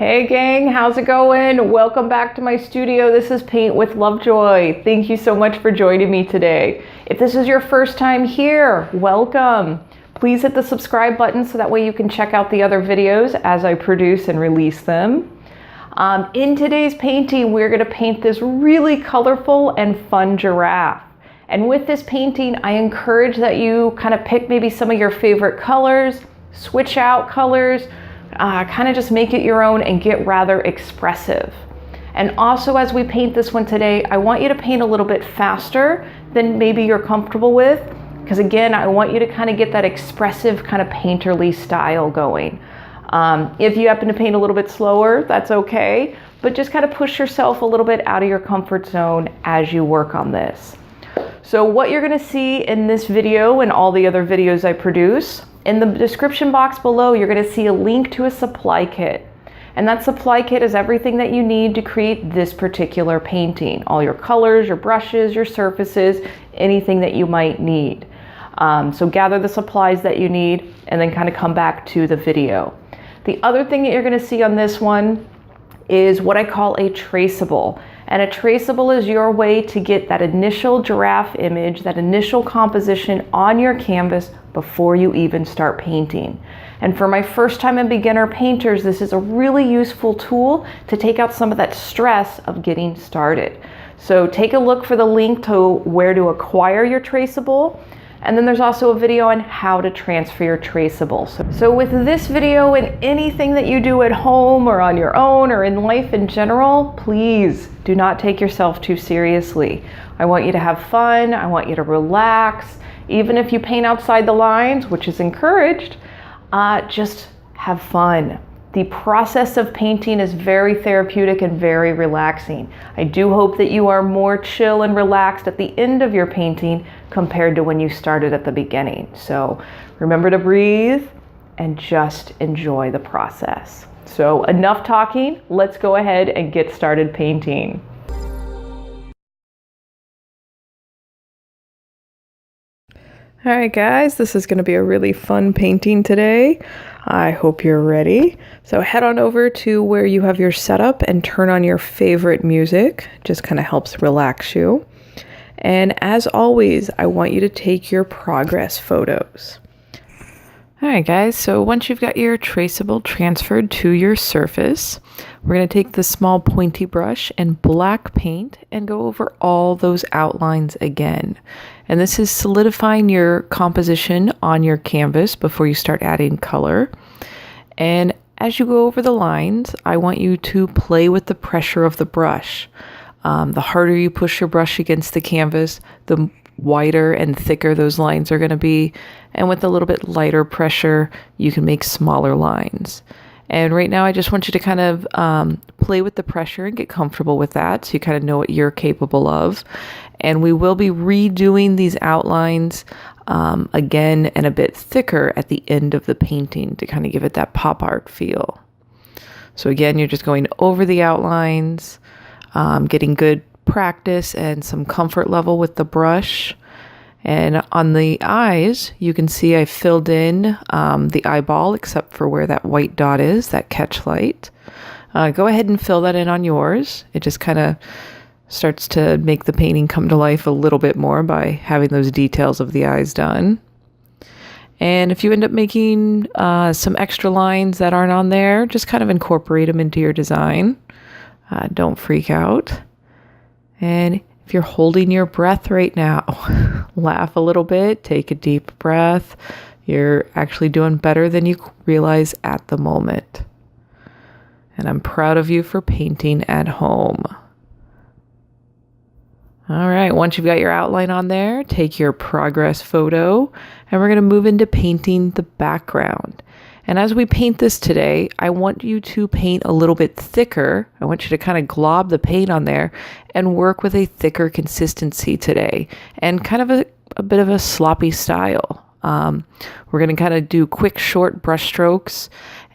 Hey gang, how's it going? Welcome back to my studio. This is Paint with Lovejoy. Thank you so much for joining me today. If this is your first time here, welcome. Please hit the subscribe button so that way you can check out the other videos as I produce and release them. In today's painting, we're going to paint this really colorful and fun giraffe. And with this painting, I encourage that you kind of pick maybe some of your favorite colors, switch out colors, kind of just make it your own and get rather expressive. And also, as we paint this one today, I want you to paint a little bit faster than maybe you're comfortable with, because again, I want you to kind of get that expressive kind of painterly style going. If you happen to paint a little bit slower, that's okay, but just kind of push yourself a little bit out of your comfort zone as you work on this. So what you're going to see in this video and all the other videos I produce, in the description box below, you're going to see a link to a supply kit. And that supply kit is everything that you need to create this particular painting. All your colors, your brushes, your surfaces, anything that you might need. So gather the supplies that you need and then kind of come back to the video. The other thing that you're going to see on this one is what I call a traceable. And a traceable is your way to get that initial giraffe image, that initial composition on your canvas before you even start painting. And for my first time and beginner painters, this is a really useful tool to take out some of that stress of getting started. So take a look for the link to where to acquire your traceable. And then there's also a video on how to transfer your traceable. So with this video and anything that you do at home or on your own or in life in general, please do not take yourself too seriously. I want you to have fun. I want you to relax. Even if you paint outside the lines, which is encouraged, just have fun. The process of painting is very therapeutic and very relaxing. I do hope that you are more chill and relaxed at the end of your painting compared to when you started at the beginning. So remember to breathe and just enjoy the process. So enough talking, let's go ahead and get started painting. All right, guys, this is going to be a really fun painting today. I hope you're ready. So head on over to where you have your setup and turn on your favorite music. Just kind of helps relax you. And as always, I want you to take your progress photos. All right, guys, so once you've got your traceable transferred to your surface, we're going to take the small pointy brush and black paint and go over all those outlines again. And this is solidifying your composition on your canvas before you start adding color. And as you go over the lines, I want you to play with the pressure of the brush. The harder you push your brush against the canvas, the wider and thicker those lines are going to be, and with a little bit lighter pressure you can make smaller lines. And right now I just want you to kind of play with the pressure and get comfortable with that so you kind of know what you're capable of. And we will be redoing these outlines again and a bit thicker at the end of the painting to kind of give it that pop art feel. So again, you're just going over the outlines, getting good practice and some comfort level with the brush. And on the eyes, you can see I filled in the eyeball except for where that white dot is, that catch light. Go ahead and fill that in on yours. It just kind of starts to make the painting come to life a little bit more by having those details of the eyes done. And if you end up making some extra lines that aren't on there, just kind of incorporate them into your design. Don't freak out. And if you're holding your breath right now, laugh a little bit, take a deep breath. You're actually doing better than you realize at the moment. And I'm proud of you for painting at home. All right, once you've got your outline on there, take your progress photo, and we're going to move into painting the background. And as we paint this today, I want you to paint a little bit thicker. I want you to kind of glob the paint on there and work with a thicker consistency today and kind of a bit of a sloppy style. We're going to kind of do quick, short brush strokes.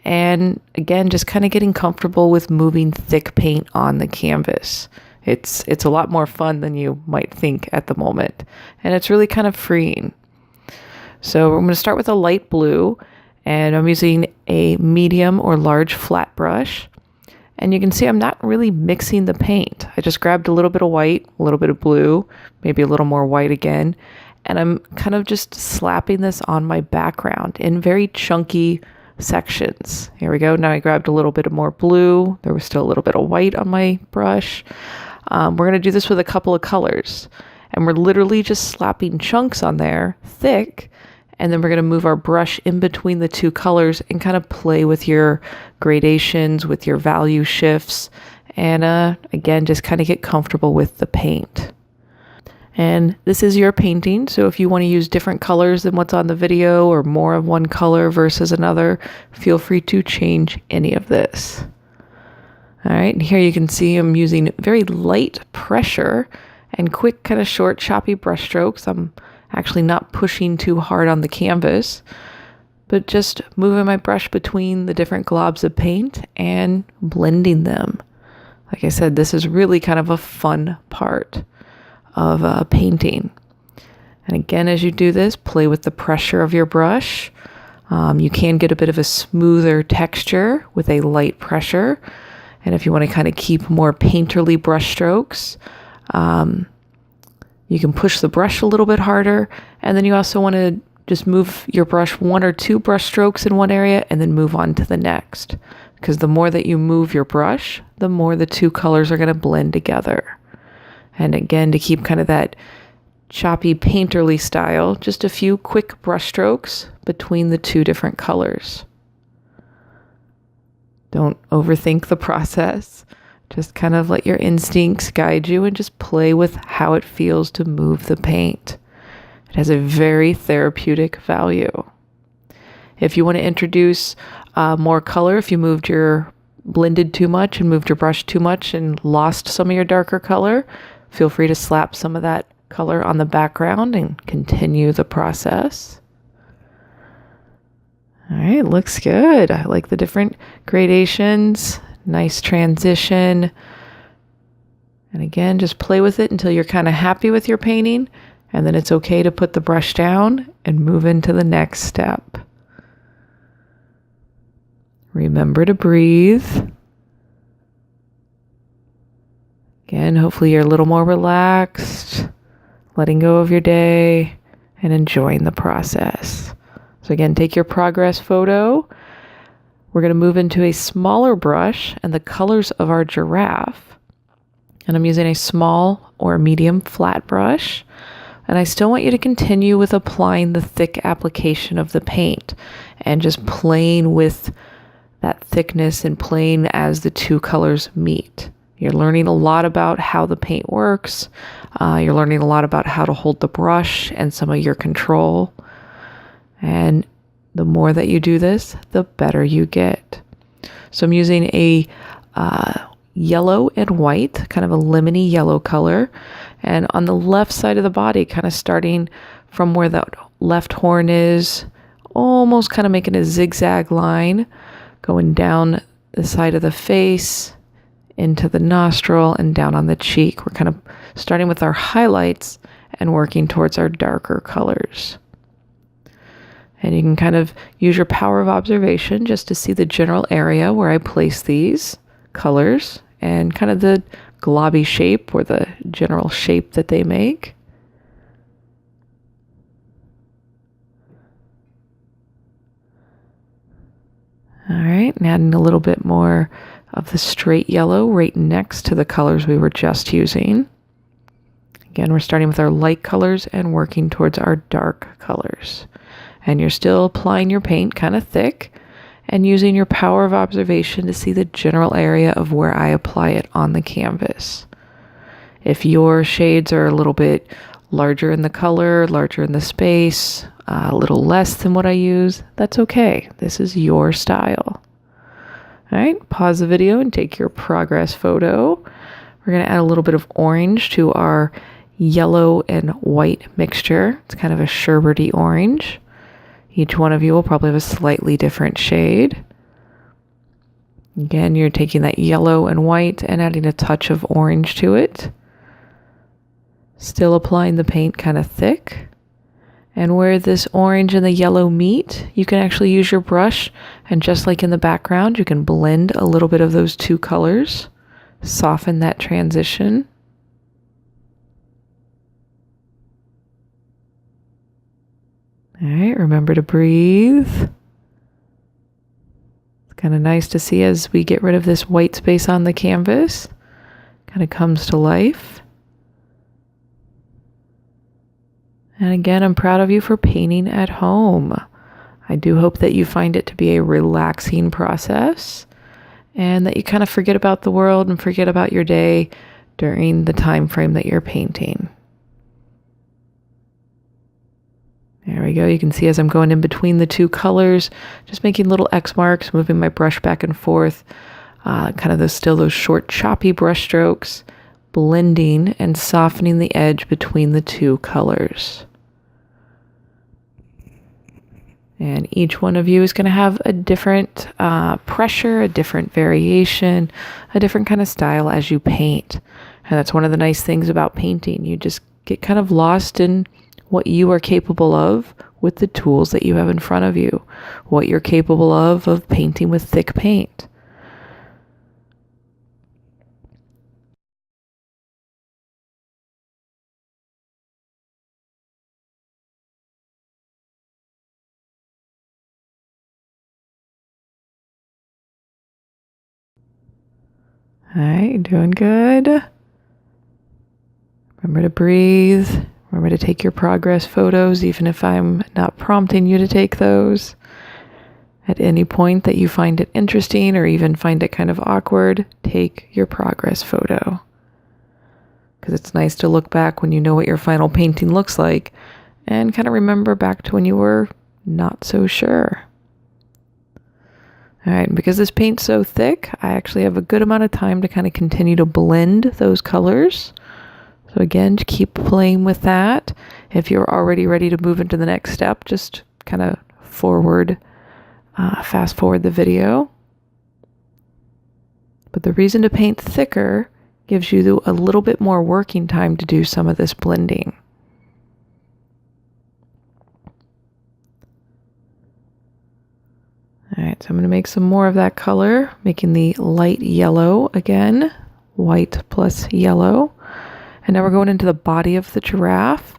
And again, just kind of getting comfortable with moving thick paint on the canvas. It's a lot more fun than you might think at the moment. And it's really kind of freeing. So I'm going to start with a light blue. And I'm using a medium or large flat brush. And you can see I'm not really mixing the paint. I just grabbed a little bit of white, a little bit of blue, maybe a little more white again, and I'm kind of just slapping this on my background in very chunky sections. Here we go. Now I grabbed a little bit of more blue. There was still a little bit of white on my brush. We're going to do this with a couple of colors, and we're literally just slapping chunks on there, thick, and then we're going to move our brush in between the two colors and kind of play with your gradations, with your value shifts, and again, just kind of get comfortable with the paint. And this is your painting, so if you want to use different colors than what's on the video or more of one color versus another, feel free to change any of this. All right, and here you can see I'm using very light pressure and quick, kind of short, choppy brush strokes. I'm actually not pushing too hard on the canvas, but just moving my brush between the different globs of paint and blending them. Like I said, this is really kind of a fun part of painting. And again, as you do this, play with the pressure of your brush. You can get a bit of a smoother texture with a light pressure. And if you want to kind of keep more painterly brush strokes, you can push the brush a little bit harder. And then you also want to just move your brush one or two brush strokes in one area and then move on to the next. Because the more that you move your brush, the more the two colors are going to blend together. And again, to keep kind of that choppy painterly style, just a few quick brush strokes between the two different colors. Don't overthink the process. Just kind of let your instincts guide you and just play with how it feels to move the paint. It has a very therapeutic value. If you want to introduce more color, if you blended too much and moved your brush too much and lost some of your darker color, feel free to slap some of that color on the background and continue the process. All right, looks good. I like the different gradations. Nice transition. And again, just play with it until you're kind of happy with your painting, and then it's okay to put the brush down and move into the next step. Remember to breathe. Again, hopefully you're a little more relaxed, letting go of your day and enjoying the process. So again, take your progress photo. We're going to move into a smaller brush and the colors of our giraffe. And I'm using a small or medium flat brush. And I still want you to continue with applying the thick application of the paint and just playing with that thickness and playing as the two colors meet. You're learning a lot about how the paint works. You're learning a lot about how to hold the brush and some of your control. And the more that you do this, the better you get. So I'm using a yellow and white, kind of a lemony yellow color. And on the left side of the body, kind of starting from where the left horn is, almost kind of making a zigzag line, going down the side of the face, into the nostril, and down on the cheek. We're kind of starting with our highlights and working towards our darker colors. And you can kind of use your power of observation just to see the general area where I place these colors and kind of the globby shape or the general shape that they make. All right, and adding a little bit more of the straight yellow right next to the colors we were just using. Again, we're starting with our light colors and working towards our dark colors. And you're still applying your paint kind of thick and using your power of observation to see the general area of where I apply it on the canvas. If your shades are a little bit larger in the color, larger in the space, a little less than what I use, that's okay. This is your style. All right, pause the video and take your progress photo. We're going to add a little bit of orange to our yellow and white mixture. It's kind of a sherbety orange. Each one of you will probably have a slightly different shade. Again, you're taking that yellow and white and adding a touch of orange to it. Still applying the paint kind of thick. And where this orange and the yellow meet, you can actually use your brush, and just like in the background, you can blend a little bit of those two colors, soften that transition. All right, remember to breathe. It's kind of nice to see as we get rid of this white space on the canvas, kind of comes to life. And again, I'm proud of you for painting at home. I do hope that you find it to be a relaxing process and that you kind of forget about the world and forget about your day during the time frame that you're painting. There we go. You can see as I'm going in between the two colors, just making little X marks, moving my brush back and forth, kind of those short choppy brush strokes, blending and softening the edge between the two colors. And each one of you is going to have a different pressure, a different variation, a different kind of style as you paint. And that's one of the nice things about painting. You just get kind of lost in what you are capable of with the tools that you have in front of you, what you're capable of painting with thick paint. All right, you're doing good. Remember to breathe. Remember to take your progress photos, even if I'm not prompting you to take those. At any point that you find it interesting or even find it kind of awkward, take your progress photo. Because it's nice to look back when you know what your final painting looks like and kind of remember back to when you were not so sure. All right, and because this paint's so thick, I actually have a good amount of time to kind of continue to blend those colors. So again, to keep playing with that. If you're already ready to move into the next step, just kind of fast forward the video. But the reason to paint thicker gives you a little bit more working time to do some of this blending. All right, so I'm going to make some more of that color, making the light yellow again, white plus yellow. And now we're going into the body of the giraffe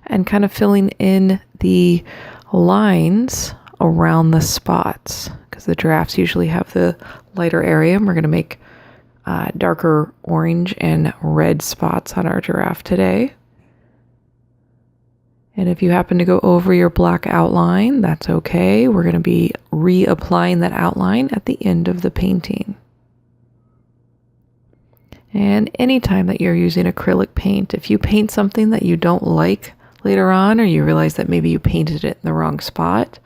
and kind of filling in the lines around the spots, because the giraffes usually have the lighter area, and we're going to make darker orange and red spots on our giraffe today. And if you happen to go over your black outline, that's okay. We're going to be reapplying that outline at the end of the painting. And anytime that you're using acrylic paint, if you paint something that you don't like later on, or you realize that maybe you painted it in the wrong spot,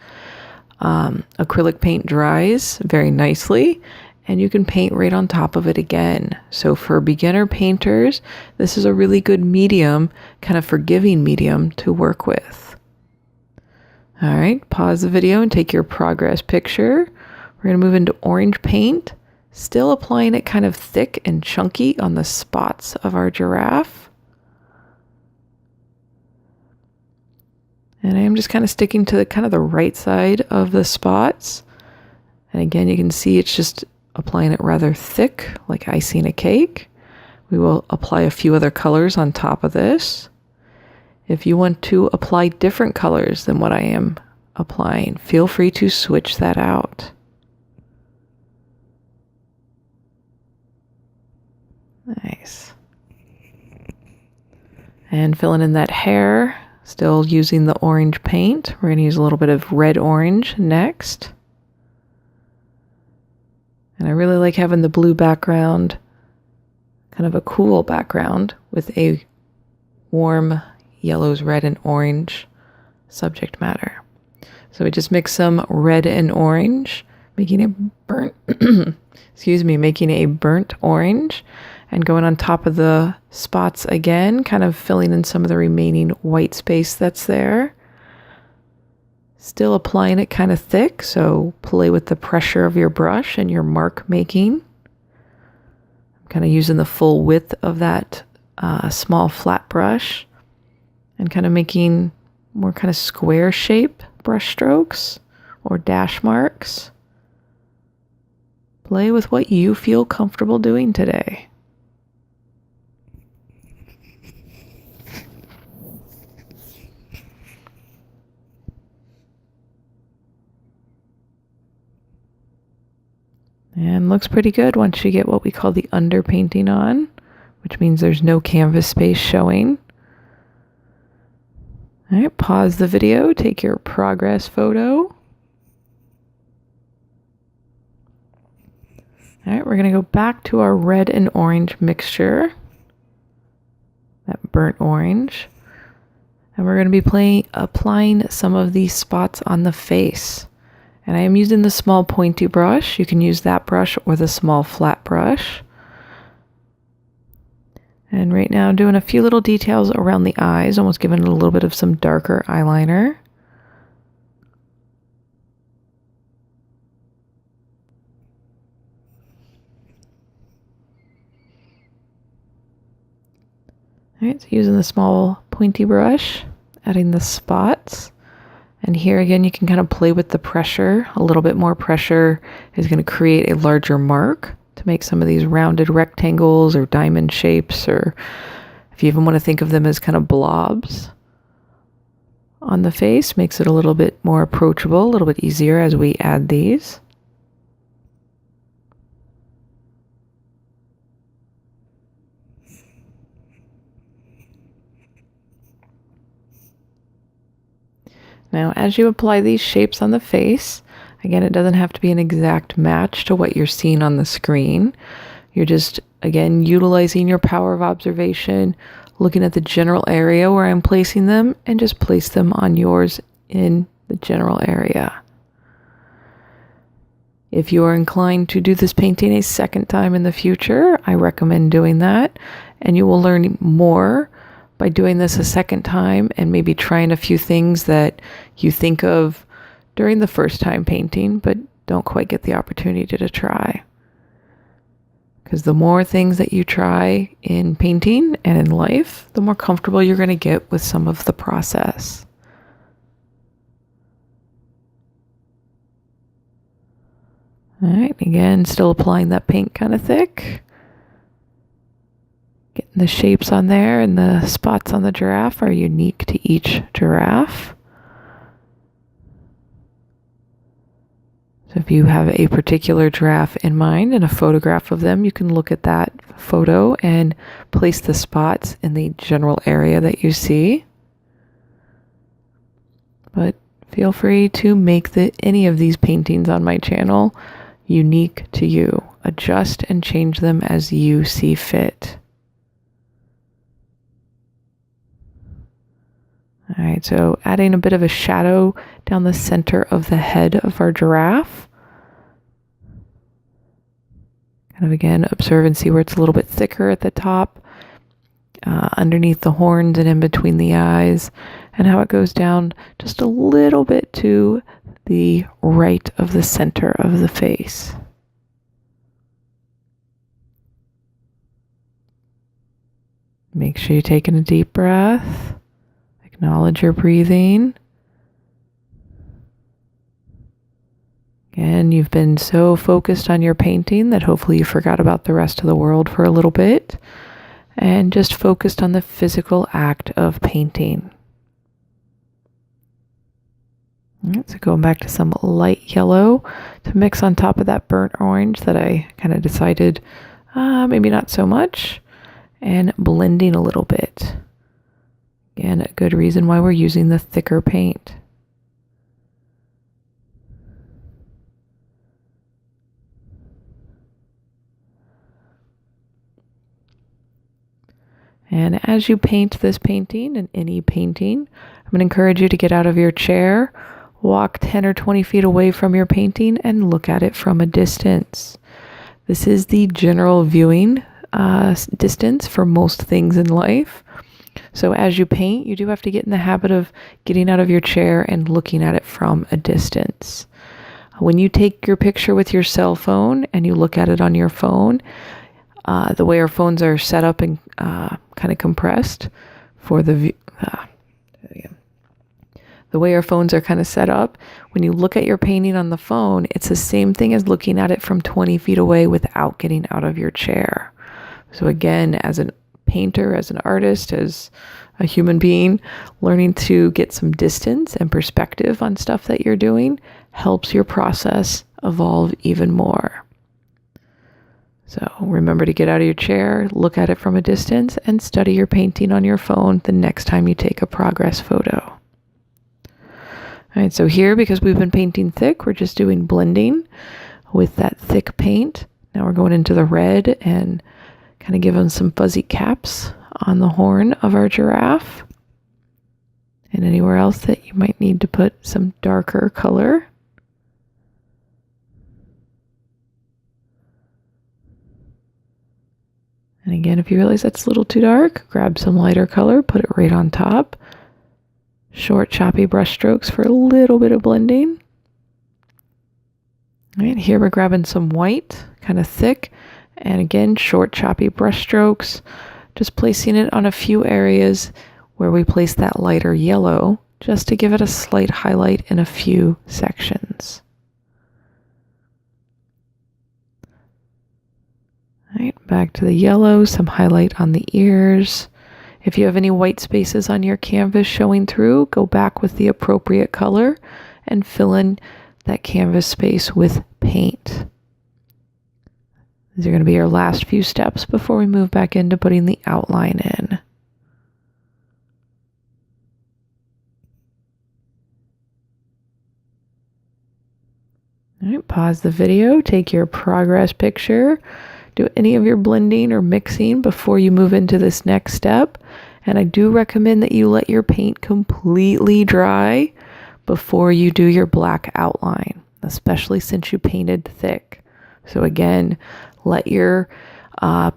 acrylic paint dries very nicely and you can paint right on top of it again. So for beginner painters, this is a really good medium, kind of forgiving medium to work with. All right, pause the video and take your progress picture. We're going to move into orange paint, still applying it kind of thick and chunky on the spots of our giraffe. And I am just kind of sticking to the right side of the spots. And again, you can see it's just applying it rather thick, like icing a cake. We will apply a few other colors on top of this. If you want to apply different colors than what I am applying, feel free to switch that out. Nice. And filling in that hair, still using the orange paint. We're going to use a little bit of red orange next. And I really like having the blue background, kind of a cool background with a warm yellows, red, and orange subject matter. So we just mix some red and orange, making a burnt, making a burnt orange, and going on top of the spots again, kind of filling in some of the remaining white space that's there. Still applying it kind of thick, so play with the pressure of your brush and your mark making. I'm kind of using the full width of that small flat brush and kind of making more kind of square shape brush strokes or dash marks. Play with what you feel comfortable doing today. And looks pretty good once you get what we call the underpainting on, which means there's no canvas space showing. All right, pause the video, take your progress photo. All right, we're going to go back to our red and orange mixture, that burnt orange, and we're going to be applying some of these spots on the face. And I am using the small pointy brush. You can use that brush or the small flat brush. And right now I'm doing a few little details around the eyes, almost giving it a little bit of some darker eyeliner. All right, so using the small pointy brush, adding the spots. And here again, you can kind of play with the pressure. A little bit more pressure is going to create a larger mark to make some of these rounded rectangles or diamond shapes, or if you even want to think of them as kind of blobs on the face, makes it a little bit more approachable, a little bit easier as we add these. Now, as you apply these shapes on the face, again, it doesn't have to be an exact match to what you're seeing on the screen. You're just, again, utilizing your power of observation, looking at the general area where I'm placing them, and just place them on yours in the general area. If you are inclined to do this painting a second time in the future, I recommend doing that, and you will learn more by doing this a second time and maybe trying a few things that you think of during the first time painting, but don't quite get the opportunity to try. Because the more things that you try in painting and in life, the more comfortable you're going to get with some of the process. All right, again, still applying that paint kind of thick. Getting the shapes on there, and the spots on the giraffe are unique to each giraffe. So if you have a particular giraffe in mind and a photograph of them, you can look at that photo and place the spots in the general area that you see. But feel free to make any of these paintings on my channel unique to you. Adjust and change them as you see fit. All right, so adding a bit of a shadow down the center of the head of our giraffe. Kind of again, observe and see where it's a little bit thicker at the top, underneath the horns and in between the eyes, and how it goes down just a little bit to the right of the center of the face. Make sure you're taking a deep breath. Acknowledge your breathing. Again, you've been so focused on your painting that hopefully you forgot about the rest of the world for a little bit and just focused on the physical act of painting. All right, so going back to some light yellow to mix on top of that burnt orange that I kind of decided maybe not so much, and blending a little bit. Again, a good reason why we're using the thicker paint. And as you paint this painting and any painting, I'm going to encourage you to get out of your chair, walk 10 or 20 feet away from your painting, and look at it from a distance. This is the general viewing distance for most things in life. So as you paint, you do have to get in the habit of getting out of your chair and looking at it from a distance. When you take your picture with your cell phone and you look at it on your phone, the way our phones are set up and kind of compressed for the view, The way our phones are kind of set up, when you look at your painting on the phone, it's the same thing as looking at it from 20 feet away without getting out of your chair. So again, as a painter, as an artist, as a human being, learning to get some distance and perspective on stuff that you're doing helps your process evolve even more. So remember to get out of your chair, look at it from a distance, and study your painting on your phone the next time you take a progress photo. All right, so here, because we've been painting thick, we're just doing blending with that thick paint. Now we're going into the red and kind of giving some fuzzy caps on the horn of our giraffe. And anywhere else that you might need to put some darker color. And again, if you realize that's a little too dark, grab some lighter color, put it right on top. Short, choppy brush strokes for a little bit of blending. All right, here we're grabbing some white, kind of thick, and again, short, choppy brush strokes, just placing it on a few areas where we place that lighter yellow, just to give it a slight highlight in a few sections. All right, back to the yellow, some highlight on the ears. If you have any white spaces on your canvas showing through, go back with the appropriate color and fill in that canvas space with paint. These are going to be our last few steps before we move back into putting the outline in. All right, pause the video, take your progress picture. Do any of your blending or mixing before you move into this next step. And I do recommend that you let your paint completely dry before you do your black outline, especially since you painted thick. So again, let your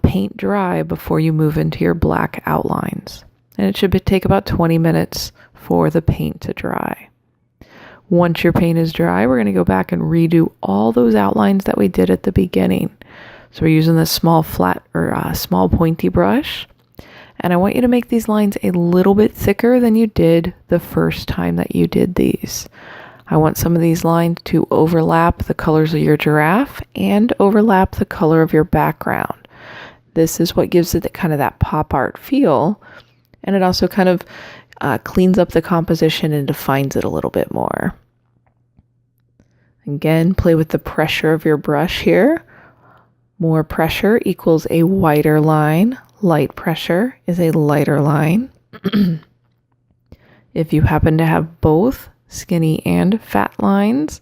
paint dry before you move into your black outlines. And it should take about 20 minutes for the paint to dry. Once your paint is dry, we're going to go back and redo all those outlines that we did at the beginning. So we're using this small flat or small pointy brush. And I want you to make these lines a little bit thicker than you did the first time that you did these. I want some of these lines to overlap the colors of your giraffe and overlap the color of your background. This is what gives it kind of that pop art feel. And it also kind of cleans up the composition and defines it a little bit more. Again, play with the pressure of your brush here. More pressure equals a wider line. Light pressure is a lighter line. If you happen to have both skinny and fat lines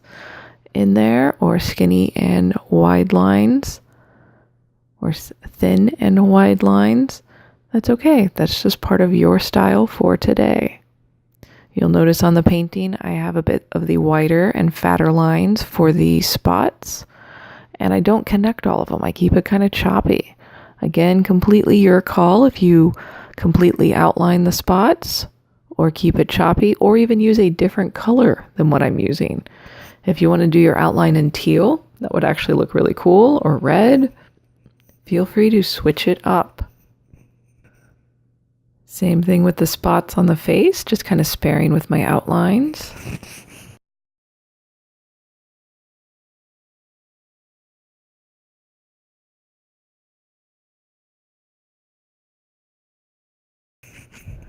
in there, or skinny and wide lines, or thin and wide lines, that's okay. That's just part of your style for today. You'll notice on the painting, I have a bit of the wider and fatter lines for the spots. And I don't connect all of them. I keep it kind of choppy. Again, completely your call if you completely outline the spots or keep it choppy or even use a different color than what I'm using. If you want to do your outline in teal, that would actually look really cool, or red, feel free to switch it up. Same thing with the spots on the face, just kind of sparing with my outlines.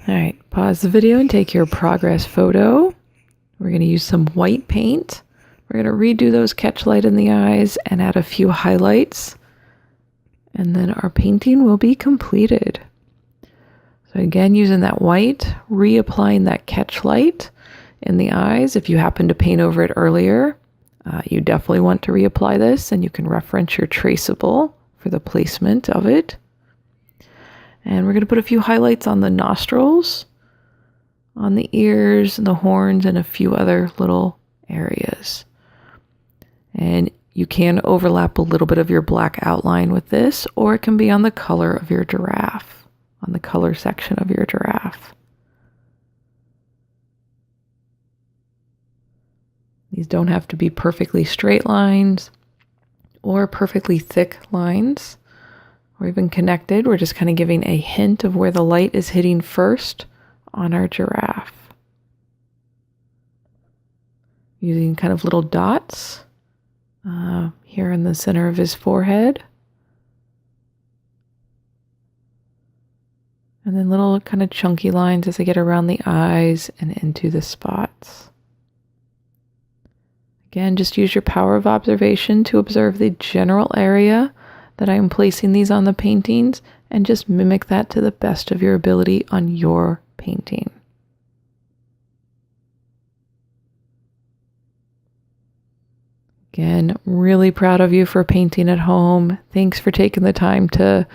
All right, pause the video and take your progress photo. We're going to use some white paint. We're going to redo those catch light in the eyes and add a few highlights. And then our painting will be completed. So again, using that white, reapplying that catch light in the eyes. If you happen to paint over it earlier, you definitely want to reapply this, and you can reference your Traceable for the placement of it. And we're going to put a few highlights on the nostrils, on the ears, and the horns, and a few other little areas. And you can overlap a little bit of your black outline with this, or it can be on the color of your giraffe, on the color section of your giraffe. These don't have to be perfectly straight lines or perfectly thick lines, or even connected. We're just kind of giving a hint of where the light is hitting first on our giraffe. using kind of little dots here in the center of his forehead. And then little kind of chunky lines as I get around the eyes and into the spots. Again, just use your power of observation to observe the general area that I am placing these on the paintings and just mimic that to the best of your ability on your painting. Again, really proud of you for painting at home. Thanks for taking the time to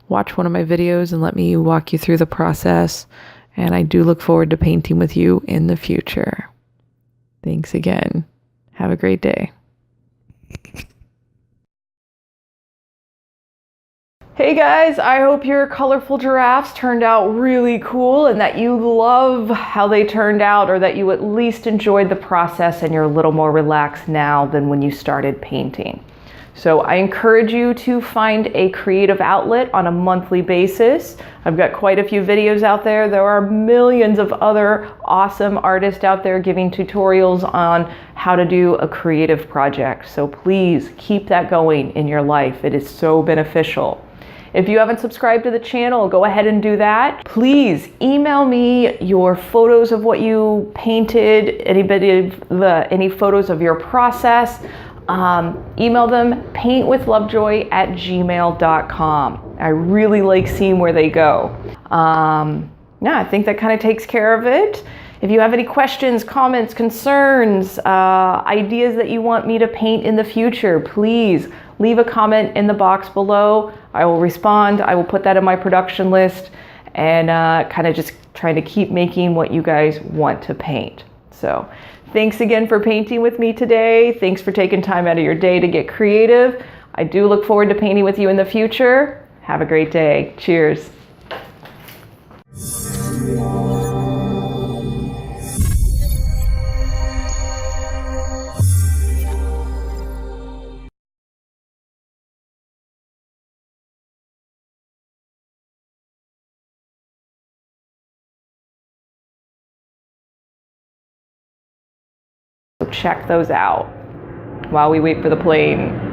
watch one of my videos and let me walk you through the process. And I do look forward to painting with you in the future. Thanks again. Have a great day. Hey guys, I hope your colorful giraffes turned out really cool and that you love how they turned out, or that you at least enjoyed the process and you're a little more relaxed now than when you started painting. So I encourage you to find a creative outlet on a monthly basis. I've got quite a few videos out there. There are millions of other awesome artists out there giving tutorials on how to do a creative project. So please keep that going in your life. It is so beneficial. If you haven't subscribed to the channel, go ahead and do that. Please email me your photos of what you painted, any photos of your process. Email them paintwithlovejoy@gmail.com. I really like seeing where they go. Yeah, I think that kind of takes care of it. If you have any questions, comments, concerns, ideas that you want me to paint in the future, please leave a comment in the box below. I will respond. I will put that in my production list and kind of just trying to keep making what you guys want to paint. So thanks again for painting with me today. Thanks for taking time out of your day to get creative. I do look forward to painting with you in the future. Have a great day. Cheers. So check those out while we wait for the plane.